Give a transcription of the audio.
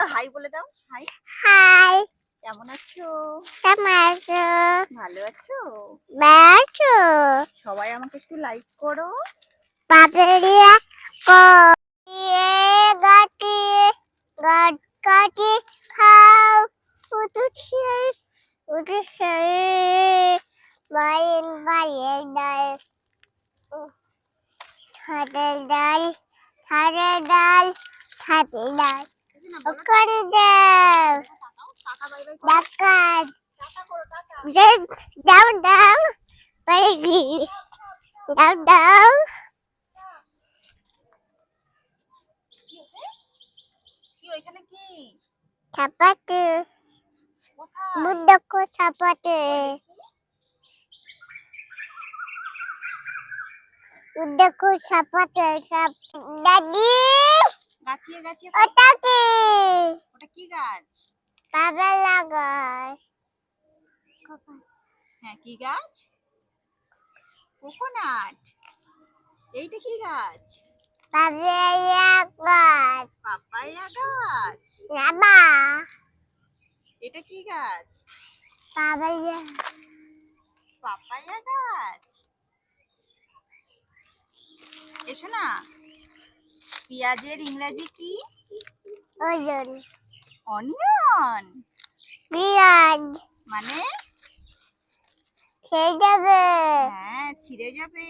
High বলে দাও। High. High কেমন আছো? কেমন আছো? ভালো আছো? আছো? সবাই আমাকে একটু লাইক করো। পাপড়িয়া কো গাটি গাটি খাও উঠছে উঠছে বাইন বাইন ডাল হাতের ডাল হাতের ডাল হাতের ডাল ওখানে দাও টাটা বাই বাই করো। ডাকাত টাটা করো টাটা। দাও দাও দাও দাও কি ওইখানে কি? চাপাতে কোথায়? মুন্ডকো চাপাতে মুন্ডকো চাপাতে সব দাদি গাছিয়ে গাছিয়ে ওটা কি ওটা কি গাছ? পাবেলা গাছ হ্যাঁ কি গাছ? কোকোনাট। এইটা কি গাছ? পাবেলা গাছ পাপায়া গাছ। বাবা এটা কি গাছ? পাবেলা পাপায়া গাছ। এসো না। পেঁয়াজের ইংরেজি কি? ওজন অনিয়ন। পেঁয়াজ মানে? খেয়ে যাবে হ্যাঁ ছিঁড়ে যাবে।